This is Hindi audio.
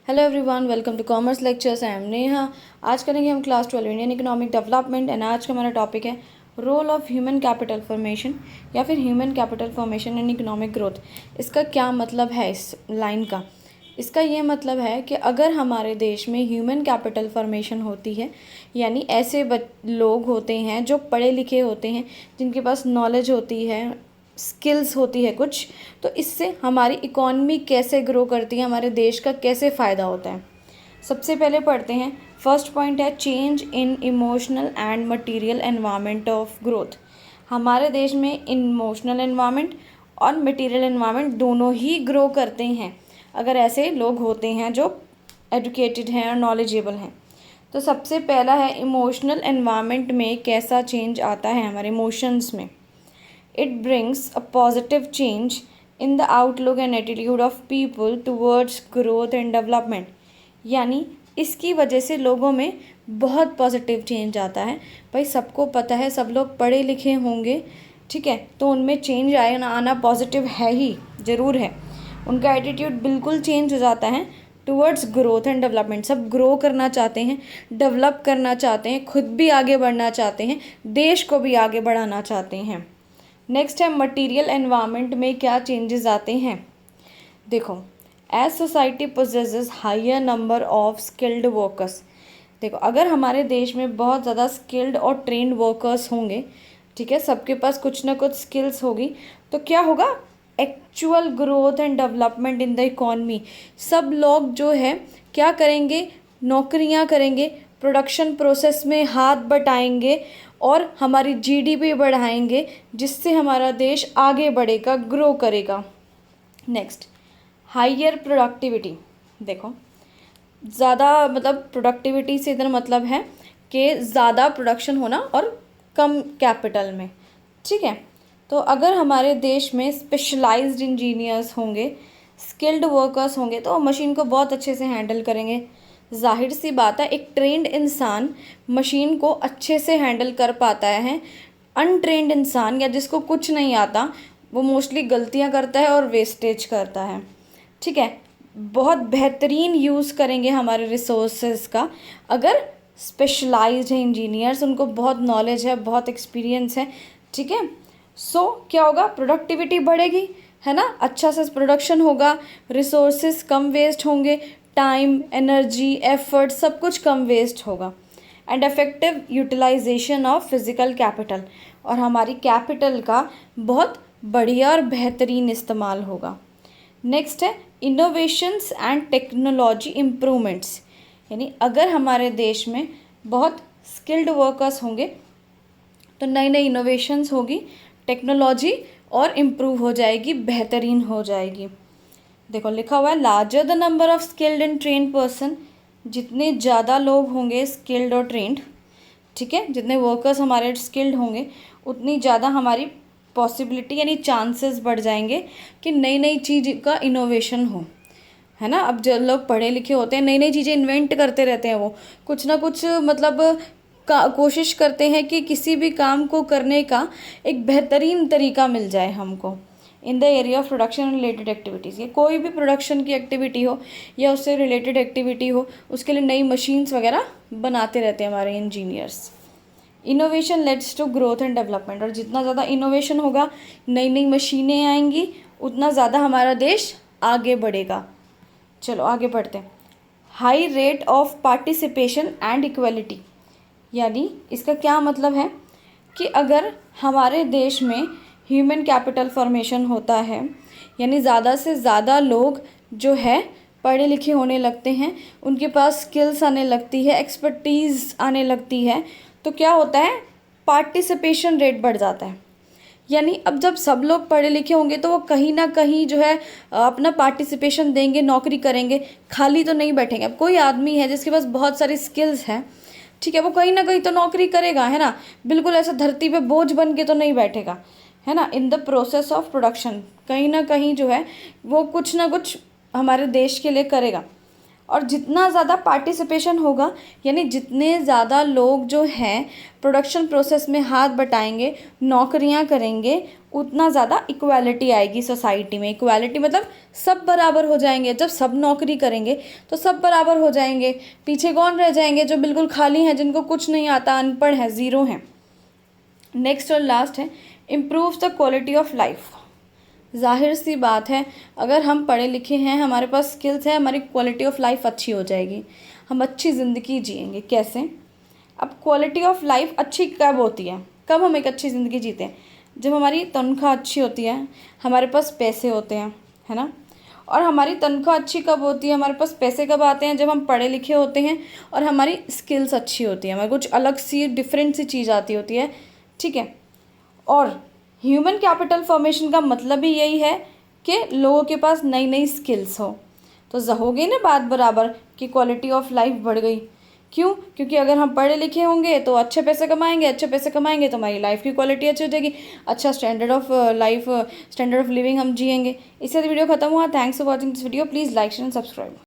Hello everyone, welcome to commerce lectures. I am Neha. आज करेंगे हम class 12 Indian economic development and आज का हमारा टॉपिक है role of human capital formation या फिर human capital formation in economic growth. इसका क्या मतलब है इस लाइन का? इसका ये मतलब है कि अगर हमारे देश में ह्यूमन कैपिटल फॉर्मेशन होती है, यानी ऐसे लोग होते हैं जो पढ़े लिखे होते हैं, जिनके पास नॉलेज होती है, स्किल्स होती है कुछ, तो इससे हमारी इकॉनमी कैसे ग्रो करती है, हमारे देश का कैसे फ़ायदा होता है। सबसे पहले पढ़ते हैं। फर्स्ट पॉइंट है change in emotional and material environment of growth. हमारे देश में इमोशनल एनवायरनमेंट और मटेरियल एनवायरनमेंट दोनों ही ग्रो करते हैं अगर ऐसे लोग होते हैं जो एजुकेटेड हैं और नॉलेजेबल हैं। तो सबसे पहला है इमोशनल एनवायरनमेंट में कैसा चेंज आता है हमारे इमोशंस में। It brings a positive change in the outlook and attitude of people towards growth and development। यानी इसकी वजह से लोगों में बहुत पॉजिटिव चेंज आता है। भाई सबको पता है, सब लोग पढ़े लिखे होंगे, ठीक है, तो उनमें चेंज आना पॉजिटिव है ही, ज़रूर है। उनका एटीट्यूड बिल्कुल चेंज हो जाता है टूवर्ड्स ग्रोथ एंड डेवलपमेंट। सब ग्रो करना चाहते हैं, डेवलप करना चाहते हैं, खुद भी आगे बढ़ना चाहते हैं, देश को भी आगे बढ़ाना चाहते हैं। नेक्स्ट है मटेरियल एनवायरनमेंट में क्या चेंजेस आते हैं। देखो, as society possesses higher number of skilled workers. देखो, अगर हमारे देश में बहुत ज़्यादा स्किल्ड और ट्रेंड वर्कर्स होंगे, ठीक है, सबके पास कुछ ना कुछ स्किल्स होगी, तो क्या होगा? Actual growth and development in the economy. सब लोग जो है क्या करेंगे? नौकरियां करेंगे, प्रोडक्शन प्रोसेस में हाथ बटाएंगे और हमारी जीडीपी बढ़ाएंगे, जिससे हमारा देश आगे बढ़ेगा, ग्रो करेगा। Next, higher productivity. देखो, ज़्यादा मतलब प्रोडक्टिविटी से इधर मतलब है कि ज़्यादा प्रोडक्शन होना और कम कैपिटल में, ठीक है। तो अगर हमारे देश में स्पेशलाइज्ड इंजीनियर्स होंगे, स्किल्ड वर्कर्स होंगे, तो मशीन को बहुत अच्छे से हैंडल करेंगे। जाहिर सी बात है, एक ट्रेंड इंसान मशीन को अच्छे से हैंडल कर पाता है। अनट्रेंड इंसान या जिसको कुछ नहीं आता, वो मोस्टली गलतियां करता है और वेस्टेज करता है, ठीक है। बहुत बेहतरीन यूज़ करेंगे हमारे रिसोर्सेज का अगर स्पेशलाइज्ड है इंजीनियर्स, उनको बहुत नॉलेज है, बहुत एक्सपीरियंस है, ठीक है। सो क्या होगा? प्रोडक्टिविटी बढ़ेगी, है ना, अच्छा से प्रोडक्शन होगा, रिसोर्सेज कम वेस्ट होंगे, टाइम, एनर्जी, एफर्ट सब कुछ कम वेस्ट होगा। And effective utilization of physical capital, और हमारी कैपिटल का बहुत बढ़िया और बेहतरीन इस्तेमाल होगा। नेक्स्ट है इनोवेशंस एंड टेक्नोलॉजी इम्प्रूवमेंट्स। यानी अगर हमारे देश में बहुत स्किल्ड वर्कर्स होंगे तो नई नई इनोवेशंस होगी, टेक्नोलॉजी और इम्प्रूव हो जाएगी, बेहतरीन हो जाएगी। देखो, लिखा हुआ है larger the number of skilled and trend person. जितने ज़्यादा लोग होंगे स्किल्ड और ट्रेंड, ठीक है, जितने वर्कर्स हमारे स्किल्ड होंगे, उतनी ज़्यादा हमारी पॉसिबिलिटी यानी चांसेस बढ़ जाएंगे कि नई नई चीज़ का इनोवेशन हो, है ना। अब जो लोग पढ़े लिखे होते हैं, नई नई चीज़ें इन्वेंट करते रहते हैं, वो कुछ ना कुछ मतलब कोशिश करते हैं कि किसी भी काम को करने का एक बेहतरीन तरीका मिल जाए हमको in the area of production related activities. ये कोई भी प्रोडक्शन की एक्टिविटी हो या उससे रिलेटेड एक्टिविटी हो, उसके लिए नई मशीन्स वगैरह बनाते रहते हैं हमारे engineers. Innovation leads to growth and development, और जितना ज़्यादा इनोवेशन होगा, नई नई मशीनें आएंगी, उतना ज़्यादा हमारा देश आगे बढ़ेगा। चलो आगे बढ़ते हैं। High rate of participation and equality. यानी इसका क्या मतलब है कि अगर हमारे देश में ह्यूमन कैपिटल फॉर्मेशन होता है, यानी ज़्यादा से ज़्यादा लोग जो है पढ़े लिखे होने लगते हैं, उनके पास स्किल्स आने लगती है, एक्सपर्टीज़ आने लगती है, तो क्या होता है? पार्टिसिपेशन रेट बढ़ जाता है। यानी अब जब सब लोग पढ़े लिखे होंगे तो वो कहीं ना कहीं जो है अपना पार्टिसिपेशन देंगे, नौकरी करेंगे, खाली तो नहीं बैठेंगे। अब कोई आदमी है जिसके पास बहुत सारी स्किल्स हैं, ठीक है, वो कहीं ना कहीं तो नौकरी करेगा, है ना, बिल्कुल ऐसा धरती पे बोझ बन के तो नहीं बैठेगा, है ना। In the process of production कहीं ना कहीं जो है वो कुछ ना कुछ हमारे देश के लिए करेगा। और जितना ज़्यादा पार्टिसिपेशन होगा, यानी जितने ज़्यादा लोग जो हैं प्रोडक्शन प्रोसेस में हाथ बटाएंगे, नौकरियां करेंगे, उतना ज़्यादा इक्वालिटी आएगी सोसाइटी में। इक्वालिटी मतलब सब बराबर हो जाएंगे। जब सब नौकरी करेंगे तो सब बराबर हो जाएंगे। पीछे कौन रह जाएंगे? जो बिल्कुल खाली हैं, जिनको कुछ नहीं आता, अनपढ़ हैं, ज़ीरो हैं। नेक्स्ट और लास्ट है improve the quality of life. जाहिर सी बात है, अगर हम पढ़े लिखे हैं, हमारे पास स्किल्स है, हमारी क्वालिटी ऑफ लाइफ अच्छी हो जाएगी, हम अच्छी ज़िंदगी जिएंगे। कैसे? अब क्वालिटी ऑफ लाइफ अच्छी कब होती है? कब हम एक अच्छी ज़िंदगी जीते हैं? जब हमारी तनख्वाह अच्छी होती है, हमारे पास पैसे होते हैं, है ना। और हमारी तनख्वाह अच्छी कब होती है, हमारे पास पैसे कब आते हैं? जब हम पढ़े लिखे होते हैं और हमारी स्किल्स अच्छी होती है, हमें कुछ अलग सी डिफरेंट सी चीज़ आती होती है, ठीक है। और ह्यूमन कैपिटल फॉर्मेशन का मतलब ही यही है कि लोगों के पास नई नई स्किल्स हो। तो हो गई ना बात बराबर कि क्वालिटी ऑफ लाइफ बढ़ गई। क्यों? क्योंकि अगर हम पढ़े लिखे होंगे तो अच्छे पैसे कमाएंगे, अच्छे पैसे कमाएंगे तो हमारी लाइफ की क्वालिटी अच्छी हो जाएगी, अच्छा standard of life, standard of living हम जिएंगे। इससे वीडियो खत्म हुआ। Thanks for watching this video. Please like share and subscribe.